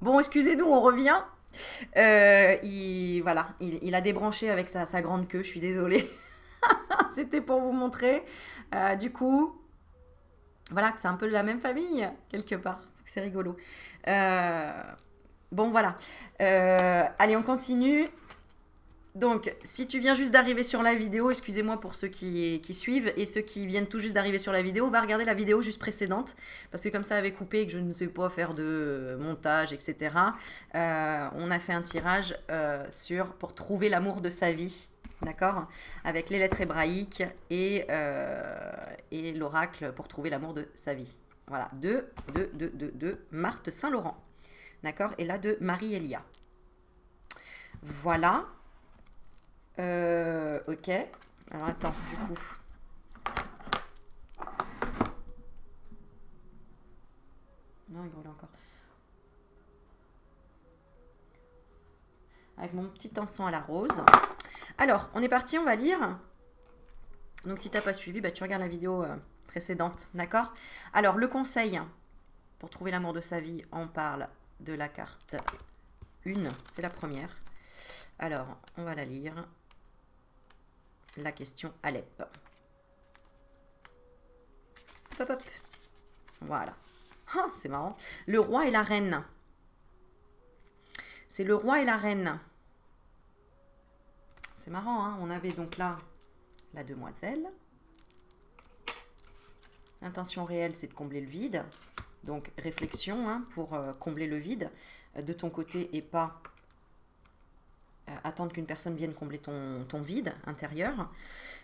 Bon, excusez-nous, on revient. Voilà, il a débranché avec sa grande queue, je suis désolée. C'était pour vous montrer. Du coup, voilà, que c'est un peu de la même famille, quelque part. C'est rigolo. Euh, bon, voilà. Allez, on continue. Donc, si tu viens juste d'arriver sur la vidéo, excusez-moi pour ceux qui suivent et ceux qui viennent tout juste d'arriver sur la vidéo, va regarder la vidéo juste précédente parce que comme ça avait coupé et que je ne sais pas faire de montage, etc. On a fait un tirage pour trouver l'amour de sa vie, d'accord, avec les lettres hébraïques et l'oracle pour trouver l'amour de sa vie. Voilà, de Marthe Saint-Laurent, d'accord, et là de Marie-Elia. Voilà. Ok. Alors attends, du coup. Non, il brûle encore. Avec mon petit encens à la rose. Alors, on est parti, on va lire. Donc si t'as pas suivi, bah, tu regardes la vidéo précédente, d'accord. Alors, le conseil pour trouver l'amour de sa vie, on parle de la carte 1, c'est la première. Alors, on va la lire. La question Alep. Hop, hop. Voilà. Ah, c'est marrant. Le roi et la reine. C'est le roi et la reine. C'est marrant, hein. On avait donc là la demoiselle. L'intention réelle, c'est de combler le vide. Donc, réflexion, hein, pour combler le vide de ton côté et pas attendre qu'une personne vienne combler ton vide intérieur.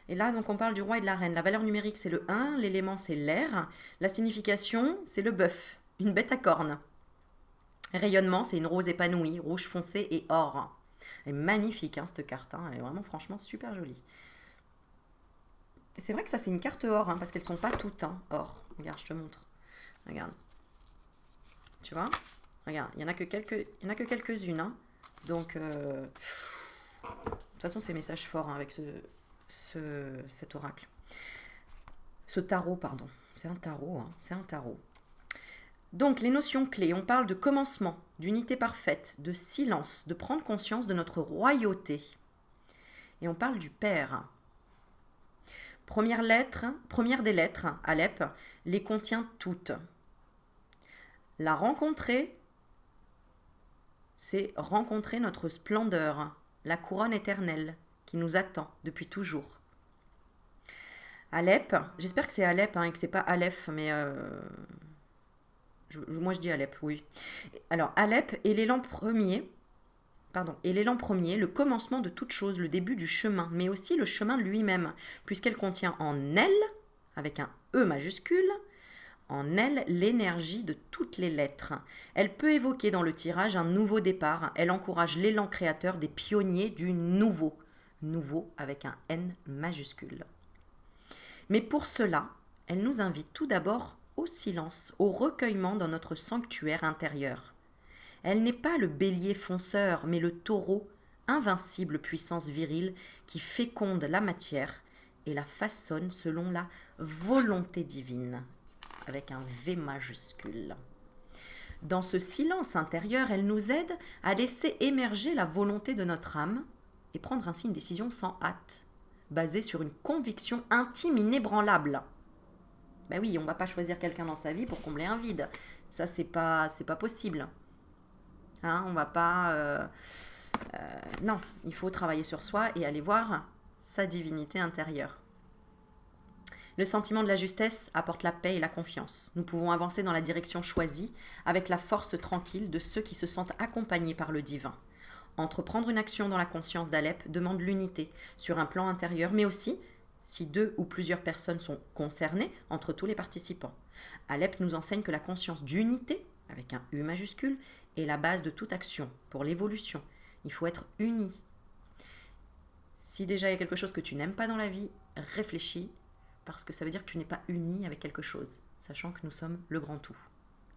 Et là, donc, on parle du roi et de la reine. La valeur numérique, c'est le 1. L'élément, c'est l'air. La signification, c'est le bœuf, une bête à cornes. Rayonnement, c'est une rose épanouie, rouge foncé et or. Elle est magnifique, hein, cette carte. Hein. Elle est vraiment, franchement, super jolie. C'est vrai que ça, c'est une carte or, hein, parce qu'elles sont pas toutes or. Regarde, je te montre. Regarde. Tu vois? Regarde, il y en a que quelques-unes. Hein. Donc, de toute façon, c'est message fort hein, avec cet oracle. Ce tarot, pardon. C'est un tarot, hein. C'est un tarot. Donc, les notions clés, on parle de commencement, d'unité parfaite, de silence, de prendre conscience de notre royauté. Et on parle du Père. Première des lettres, Alep, les contient toutes. La rencontrer, c'est rencontrer notre splendeur, la couronne éternelle qui nous attend depuis toujours. Alep, j'espère que c'est Alep hein, et que c'est pas Aleph, mais moi je dis Alep, oui. Alors Alep est l'élan premier, le commencement de toute chose, le début du chemin, mais aussi le chemin lui-même, puisqu'elle contient en elle, avec un E majuscule, en elle l'énergie de toutes les lettres. Elle peut évoquer dans le tirage un nouveau départ. Elle encourage l'élan créateur des pionniers du nouveau. Nouveau avec un N majuscule. Mais pour cela, elle nous invite tout d'abord au silence, au recueillement dans notre sanctuaire intérieur. Elle n'est pas le bélier fonceur, mais le taureau, invincible puissance virile qui féconde la matière et la façonne selon la volonté divine avec un V majuscule. Dans ce silence intérieur, elle nous aide à laisser émerger la volonté de notre âme et prendre ainsi une décision sans hâte, basée sur une conviction intime inébranlable. Ben oui, on ne va pas choisir quelqu'un dans sa vie pour combler un vide. Ça, c'est pas possible. Hein, on va pas... non, il faut travailler sur soi et aller voir sa divinité intérieure. Le sentiment de la justesse apporte la paix et la confiance. Nous pouvons avancer dans la direction choisie avec la force tranquille de ceux qui se sentent accompagnés par le divin. Entreprendre une action dans la conscience d'Alep demande l'unité sur un plan intérieur, mais aussi si 2 ou plusieurs personnes sont concernées entre tous les participants. Alep nous enseigne que la conscience d'unité, avec un U majuscule, est la base de toute action pour l'évolution. Il faut être unis. Si déjà il y a quelque chose que tu n'aimes pas dans la vie, réfléchis parce que ça veut dire que tu n'es pas uni avec quelque chose, sachant que nous sommes le grand tout,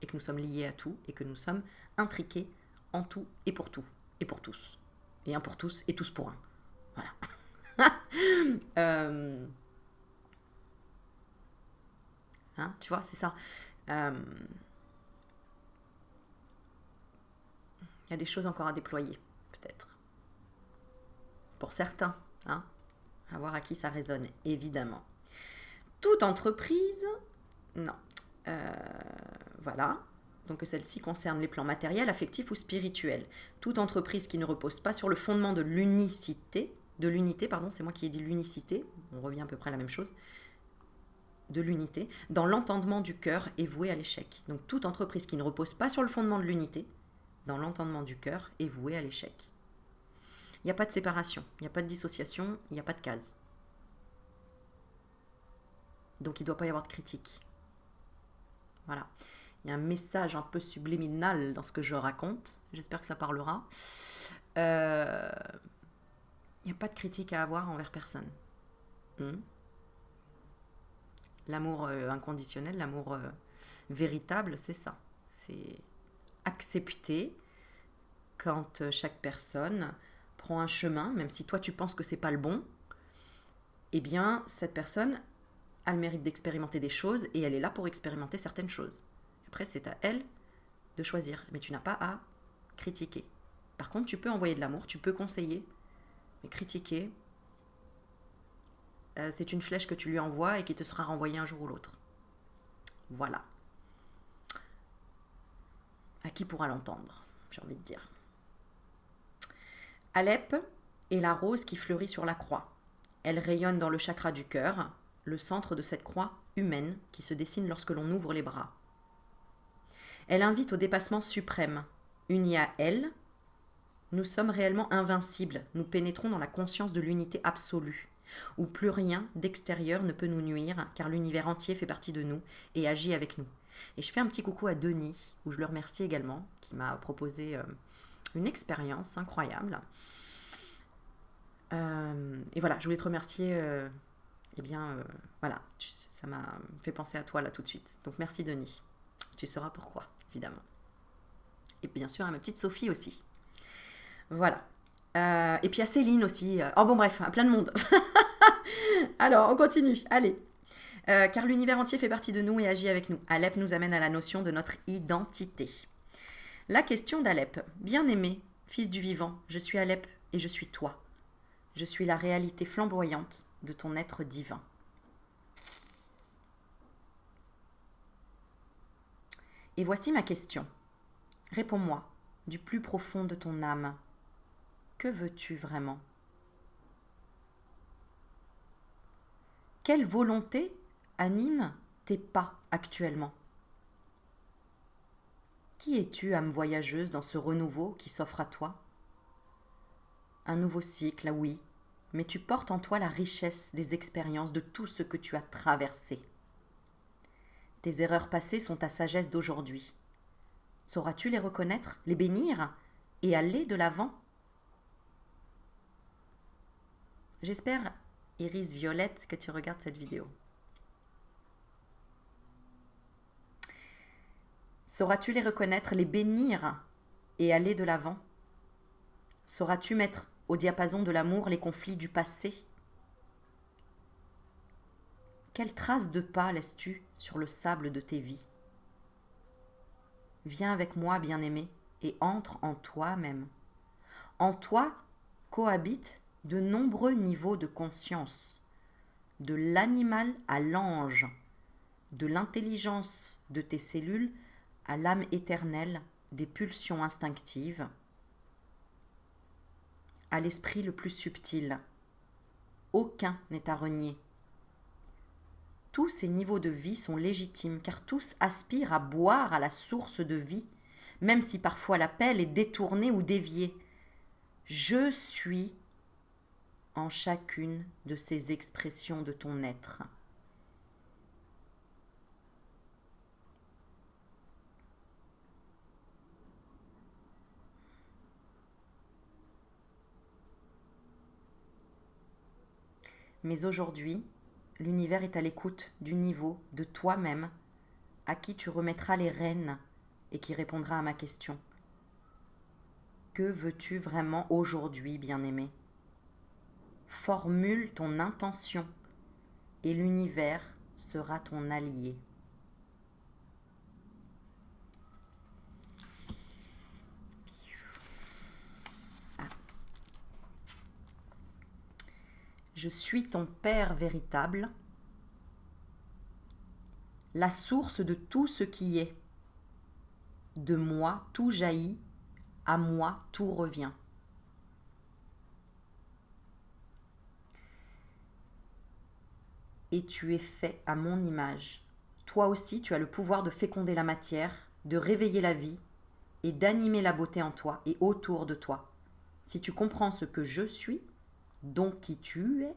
et que nous sommes liés à tout, et que nous sommes intriqués en tout, et pour tous, et un pour tous, et tous pour un. Voilà. Hein, tu vois, c'est ça. Il y a des choses encore à déployer, peut-être. Pour certains, hein, à voir à qui ça résonne, évidemment. Toute entreprise, non. Voilà. Donc celle-ci concerne les plans matériels, affectifs ou spirituels. Toute entreprise qui ne repose pas sur le fondement de l'unité, c'est moi qui ai dit l'unicité, on revient à peu près à la même chose, de l'unité, dans l'entendement du cœur est vouée à l'échec. Donc toute entreprise qui ne repose pas sur le fondement de l'unité, dans l'entendement du cœur, est vouée à l'échec. Il n'y a pas de séparation, il n'y a pas de dissociation, il n'y a pas de case. Donc il ne doit pas y avoir de critique. Voilà. Il y a un message un peu subliminal dans ce que je raconte. J'espère que ça parlera. Il n'y a pas de critique à avoir envers personne. L'amour inconditionnel, l'amour véritable, c'est ça. C'est accepter quand chaque personne prend un chemin, même si toi tu penses que c'est pas le bon, eh bien cette personne a le mérite d'expérimenter des choses et elle est là pour expérimenter certaines choses. Après, c'est à elle de choisir, mais tu n'as pas à critiquer. Par contre, tu peux envoyer de l'amour, tu peux conseiller, mais critiquer, c'est une flèche que tu lui envoies et qui te sera renvoyée un jour ou l'autre. Voilà. À qui pourra l'entendre, j'ai envie de dire. Alep est la rose qui fleurit sur la croix. Elle rayonne dans le chakra du cœur, le centre de cette croix humaine qui se dessine lorsque l'on ouvre les bras. Elle invite au dépassement suprême. Unis à elle, nous sommes réellement invincibles. Nous pénétrons dans la conscience de l'unité absolue, où plus rien d'extérieur ne peut nous nuire, car l'univers entier fait partie de nous et agit avec nous. Et je fais un petit coucou à Denis, où je le remercie également, qui m'a proposé une expérience incroyable. Et voilà, je voulais te remercier. Voilà, ça m'a fait penser à toi là tout de suite. Donc merci Denis. Tu sauras pourquoi, évidemment. Et bien sûr à ma petite Sophie aussi. Voilà. Et puis à Céline aussi. Oh bon bref, à plein de monde. Alors, on continue. Allez. Car l'univers entier fait partie de nous et agit avec nous. Alep nous amène à la notion de notre identité. La question d'Alep. Bien-aimé, fils du vivant, je suis Alep et je suis toi. Je suis la réalité flamboyante de ton être divin. Et voici ma question. Réponds-moi, du plus profond de ton âme. Que veux-tu vraiment ? Quelle volonté anime tes pas actuellement ? Qui es-tu, âme voyageuse, dans ce renouveau qui s'offre à toi ? Un nouveau cycle, oui, mais tu portes en toi la richesse des expériences de tout ce que tu as traversé. Tes erreurs passées sont ta sagesse d'aujourd'hui. Sauras-tu les reconnaître, les bénir et aller de l'avant ? J'espère, Iris Violette, que tu regardes cette vidéo. Sauras-tu les reconnaître, les bénir et aller de l'avant ? Sauras-tu mettre au diapason de l'amour les conflits du passé ? Quelle trace de pas laisses-tu sur le sable de tes vies ? Viens avec moi, bien-aimé, et entre en toi-même. En toi cohabitent de nombreux niveaux de conscience, de l'animal à l'ange, de l'intelligence de tes cellules à l'âme éternelle des pulsions instinctives, à l'esprit le plus subtil. Aucun n'est à renier. Tous ces niveaux de vie sont légitimes, car tous aspirent à boire à la source de vie, même si parfois l'appel est détourné ou dévié. Je suis en chacune de ces expressions de ton être. Mais aujourd'hui, l'univers est à l'écoute du niveau de toi-même à qui tu remettras les rênes et qui répondra à ma question. Que veux-tu vraiment aujourd'hui, bien-aimé ? Formule ton intention et l'univers sera ton allié. Je suis ton Père véritable, la source de tout ce qui est. De moi, tout jaillit, à moi, tout revient. Et tu es fait à mon image. Toi aussi, tu as le pouvoir de féconder la matière, de réveiller la vie et d'animer la beauté en toi et autour de toi. Si tu comprends ce que je suis, donc qui tu es,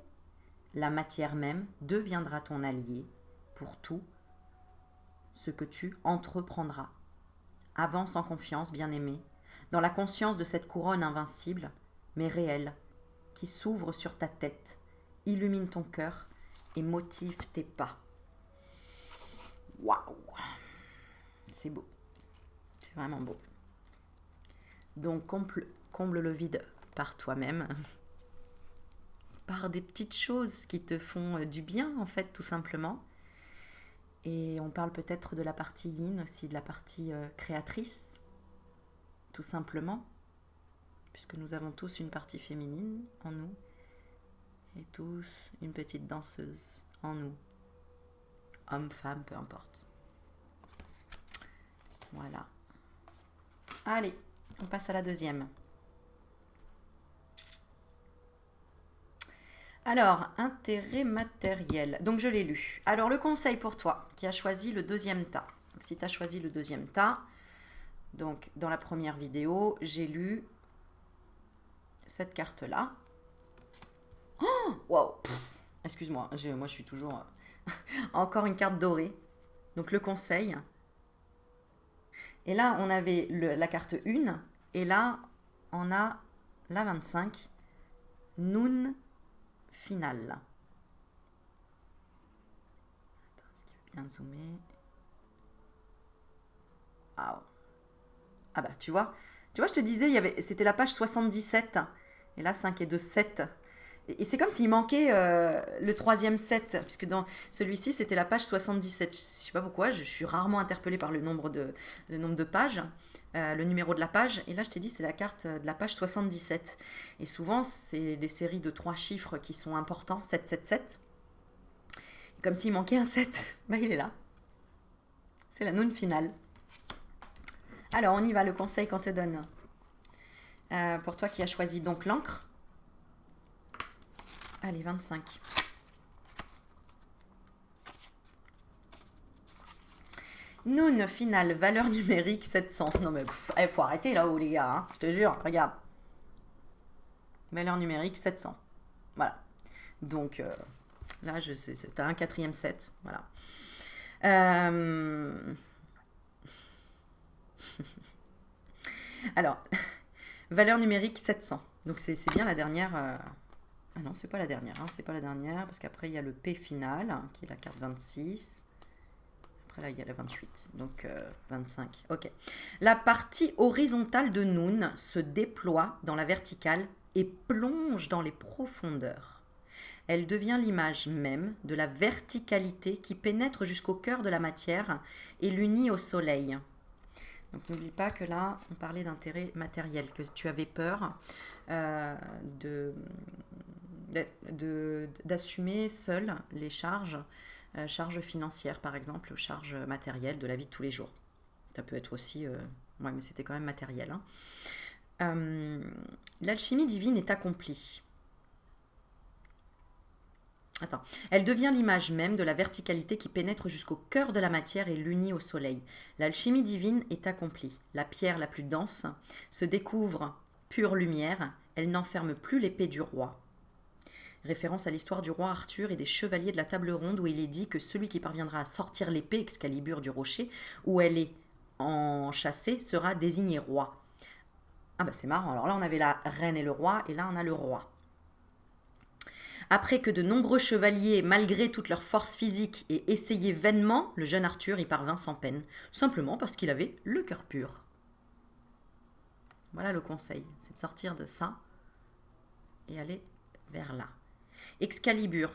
la matière même deviendra ton allié pour tout ce que tu entreprendras. Avance en confiance, bien-aimé, dans la conscience de cette couronne invincible, mais réelle, qui s'ouvre sur ta tête, illumine ton cœur et motive tes pas. Waouh! C'est beau. C'est vraiment beau. Donc comble le vide par toi-même, par des petites choses qui te font du bien, en fait, tout simplement. Et on parle peut-être de la partie yin aussi, de la partie créatrice, tout simplement, puisque nous avons tous une partie féminine en nous, et tous une petite danseuse en nous, homme, femme, peu importe. Voilà. Allez, on passe à la deuxième. Alors, intérêt matériel. Donc, je l'ai lu. Alors, le conseil pour toi qui as choisi le deuxième tas. Donc, si tu as choisi le deuxième tas, donc dans la première vidéo, j'ai lu cette carte-là. Oh, wow! Excuse-moi, moi je suis toujours... Encore une carte dorée. Donc, le conseil. Et là, on avait la carte 1. Et là, on a la 25. Noun finale. Attends, est-ce qu'il veut bien zoomer? Ah, ah bah tu vois, je te disais, c'était la page 77. Et là, 5 et 2, 7. Et c'est comme s'il manquait le troisième 7, puisque dans celui-ci, c'était la page 77. Je ne sais pas pourquoi, je suis rarement interpellée par le nombre de pages, le numéro de la page. Et là, je t'ai dit, c'est la carte de la page 77. Et souvent, c'est des séries de 3 chiffres qui sont importants, 7, 7, 7. Et comme s'il manquait un 7, bah, il est là. C'est la noun finale. Alors, on y va, le conseil qu'on te donne. Pour toi qui as choisi donc l'encre. Allez, 25. Noun finale, valeur numérique 700. Non mais faut arrêter là-haut les gars, hein, je te jure, regarde. Valeur numérique 700. Voilà. Donc là, t'as un 4e set. Voilà. Alors, valeur numérique 700. Donc c'est bien la dernière... Ah non, c'est pas la dernière, hein, c'est pas la dernière, parce qu'après il y a le P final, hein, qui est la carte 26. Après là, il y a la 28, donc 25. Ok. La partie horizontale de Noun se déploie dans la verticale et plonge dans les profondeurs. Elle devient l'image même de la verticalité qui pénètre jusqu'au cœur de la matière et l'unit au soleil. Donc n'oublie pas que là, on parlait d'intérêt matériel, que tu avais peur d'assumer seul les charges financières, par exemple, charges matérielles de la vie de tous les jours. Ça peut être aussi... ouais, mais c'était quand même matériel. Hein. L'alchimie divine est accomplie. Attends. Elle devient l'image même de la verticalité qui pénètre jusqu'au cœur de la matière et l'unit au soleil. L'alchimie divine est accomplie. La pierre la plus dense se découvre pure lumière. Elle n'enferme plus l'épée du roi. Référence à l'histoire du roi Arthur et des chevaliers de la table ronde où il est dit que celui qui parviendra à sortir l'épée Excalibur du rocher où elle est enchâssée sera désigné roi. Ah bah c'est marrant. Alors là on avait la reine et le roi et là on a le roi. Après que de nombreux chevaliers, malgré toute leur force physique, aient essayé vainement, le jeune Arthur y parvint sans peine, simplement parce qu'il avait le cœur pur. Voilà le conseil, c'est de sortir de ça et aller vers là. Excalibur,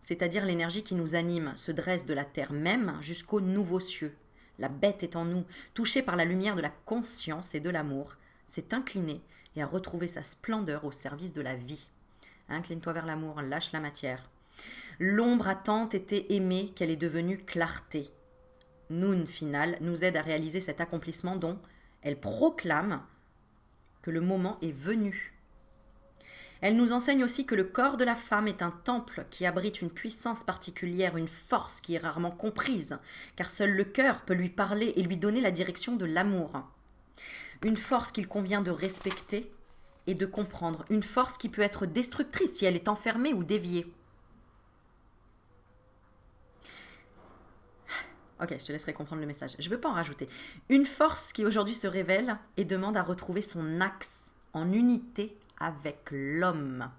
c'est-à-dire l'énergie qui nous anime, se dresse de la terre même jusqu'aux nouveaux cieux. La bête est en nous, touchée par la lumière de la conscience et de l'amour, s'est inclinée et a retrouvé sa splendeur au service de la vie. Incline-toi vers l'amour, lâche la matière. L'ombre a tant été aimée qu'elle est devenue clarté. Noun final nous aide à réaliser cet accomplissement dont elle proclame que le moment est venu. Elle nous enseigne aussi que le corps de la femme est un temple qui abrite une puissance particulière, une force qui est rarement comprise, car seul le cœur peut lui parler et lui donner la direction de l'amour. Une force qu'il convient de respecter et de comprendre, une force qui peut être destructrice si elle est enfermée ou déviée. Ok, je te laisserai comprendre le message. Je ne veux pas en rajouter. Une force qui aujourd'hui se révèle et demande à retrouver son axe en unité avec l'homme.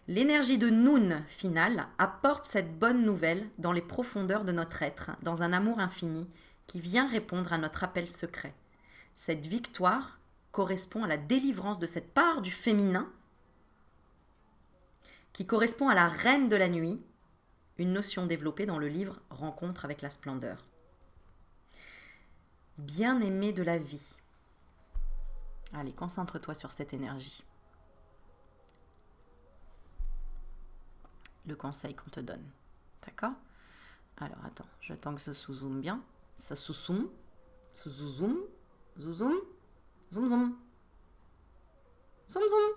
L'énergie de Noun finale apporte cette bonne nouvelle dans les profondeurs de notre être, dans un amour infini qui vient répondre à notre appel secret. Cette victoire correspond à la délivrance de cette part du féminin qui correspond à la reine de la nuit, une notion développée dans le livre Rencontre avec la splendeur. Bien-aimé de la vie. Allez, concentre-toi sur cette énergie. Le conseil qu'on te donne. D'accord? Alors, attends, j'attends que ça sous-zoome bien. Ça sous-zoome, sous-zoom, zoom-zoom, zoom-zoom. Zoom-zoom.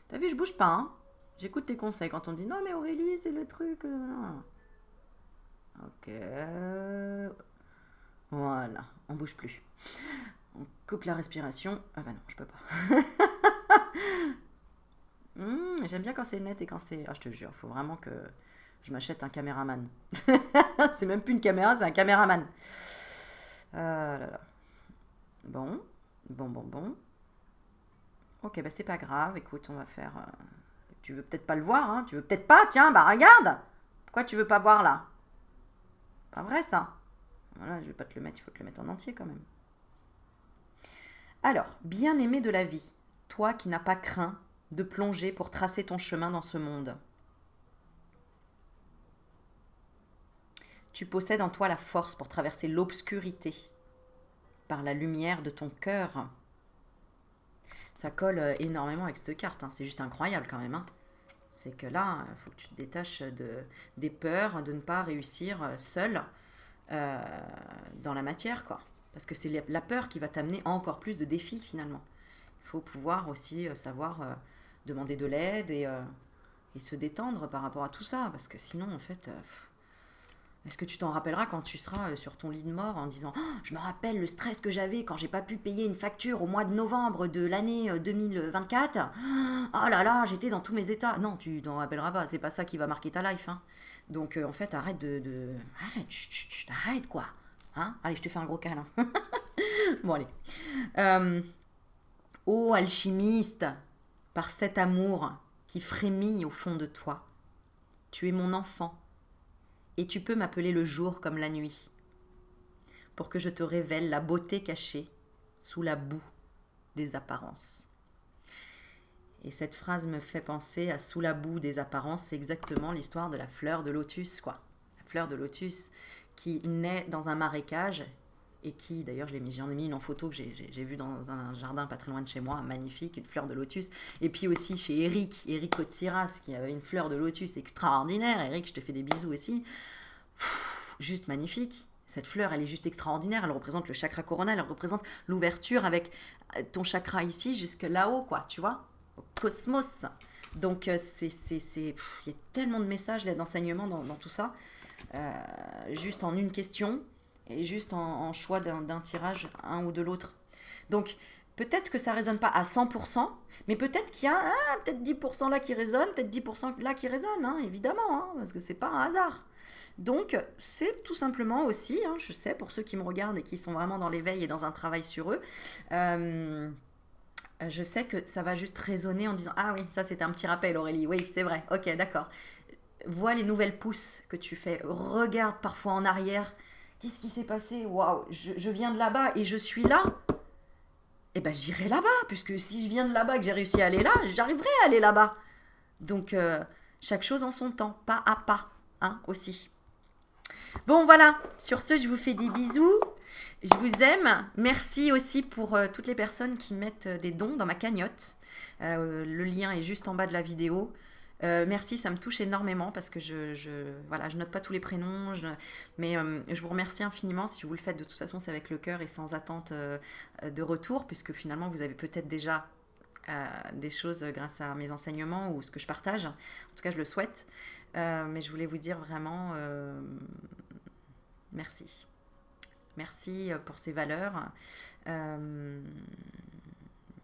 T'as vu, je bouge pas, hein? J'écoute tes conseils quand on dit non mais Aurélie, c'est le truc. Ok. Voilà, on bouge plus. On coupe la respiration. Ah bah non, je peux pas. J'aime bien quand c'est net et quand c'est... Ah, je te jure, il faut vraiment que je m'achète un caméraman. C'est même plus une caméra, c'est un caméraman. Là, là. Bon. Ok, bah c'est pas grave. Écoute, on va faire... Tu veux peut-être pas le voir, hein? Tu veux peut-être pas? Tiens, bah regarde! Pourquoi tu veux pas voir là? Pas vrai ça? Voilà, je vais pas te le mettre, il faut te le mettre en entier quand même. Alors, bien-aimé de la vie, toi qui n'as pas craint de plonger pour tracer ton chemin dans ce monde. Tu possèdes en toi la force pour traverser l'obscurité par la lumière de ton cœur. Ça colle énormément avec cette carte, hein. C'est juste incroyable quand même, hein. C'est que là, il faut que tu te détaches des peurs, de ne pas réussir seul dans la matière, quoi. Parce que c'est la peur qui va t'amener à encore plus de défis, finalement. Il faut pouvoir aussi savoir demander de l'aide et se détendre par rapport à tout ça. Parce que sinon, en fait, est-ce que tu t'en rappelleras quand tu seras sur ton lit de mort en disant oh, « Je me rappelle le stress que j'avais quand j'ai pas pu payer une facture au mois de novembre de l'année 2024. Oh là là, j'étais dans tous mes états. » Non, tu t'en rappelleras pas. C'est pas ça qui va marquer ta life, hein. Donc, en fait, arrête Arrête, chut, arrête, quoi. Hein? Allez, je te fais un gros câlin. Bon, allez. Ô alchimiste, par cet amour qui frémit au fond de toi, tu es mon enfant. Et tu peux m'appeler le jour comme la nuit, pour que je te révèle la beauté cachée sous la boue des apparences. Et cette phrase me fait penser à sous la boue des apparences, c'est exactement l'histoire de la fleur de lotus, quoi. La fleur de lotus qui naît dans un marécage et qui, d'ailleurs, j'en ai mis une en photo que j'ai vue dans un jardin pas très loin de chez moi, magnifique, une fleur de lotus. Et puis aussi chez Eric Cotsiras, qui avait une fleur de lotus extraordinaire. Eric, je te fais des bisous aussi. Juste magnifique. Cette fleur, elle est juste extraordinaire. Elle représente le chakra coronal, elle représente l'ouverture avec ton chakra ici jusque là-haut, quoi, tu vois, au cosmos. Donc, il y a tellement de messages, d'enseignements dans tout ça. Juste en une question et juste en choix d'un tirage, un ou de l'autre. Donc, peut-être que ça ne résonne pas à 100%, mais peut-être qu'il y a peut-être 10% là qui résonne, peut-être 10% là qui résonne, hein, évidemment, hein, parce que c'est pas un hasard. Donc, c'est tout simplement aussi, hein, je sais, pour ceux qui me regardent et qui sont vraiment dans l'éveil et dans un travail sur eux, je sais que ça va juste résonner en disant « Ah oui, ça c'était un petit rappel Aurélie, oui c'est vrai, ok d'accord ». Vois les nouvelles pousses que tu fais, regarde parfois en arrière, qu'est-ce qui s'est passé? Waouh, je viens de là-bas et je suis là. Eh ben j'irai là-bas, puisque si je viens de là-bas et que j'ai réussi à aller là, j'arriverai à aller là-bas. Donc chaque chose en son temps, pas à pas, hein, aussi. Bon voilà, sur ce je vous fais des bisous. Je vous aime. Merci aussi pour toutes les personnes qui mettent des dons dans ma cagnotte. Le lien est juste en bas de la vidéo. Merci, ça me touche énormément parce que voilà, je note pas tous les prénoms, mais je vous remercie infiniment. Si vous le faites, de toute façon, c'est avec le cœur et sans attente de retour, puisque finalement, vous avez peut-être déjà des choses grâce à mes enseignements ou ce que je partage. En tout cas, je le souhaite. Mais je voulais vous dire vraiment merci. Merci pour ces valeurs.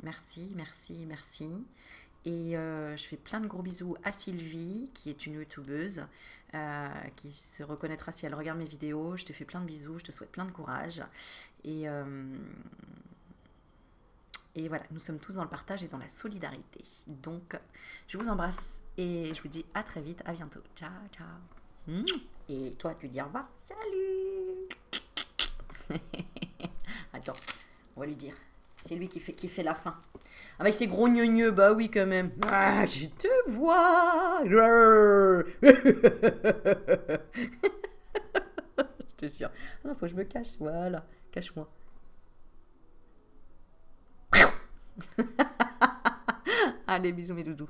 Merci, merci, merci. Et je fais plein de gros bisous à Sylvie, qui est une youtubeuse, qui se reconnaîtra si elle regarde mes vidéos. Je te fais plein de bisous, je te souhaite plein de courage. Et voilà, nous sommes tous dans le partage et dans la solidarité. Donc, je vous embrasse et je vous dis à très vite, à bientôt. Ciao, ciao. Et toi, tu dis au revoir. Salut. Attends, on va lui dire. C'est lui qui fait la fin. Avec ses gros gneugneux, bah oui quand même. Ah, je te vois. Je te jure. Ah, faut que je me cache. Voilà, cache-moi. Allez, bisous mes doudous.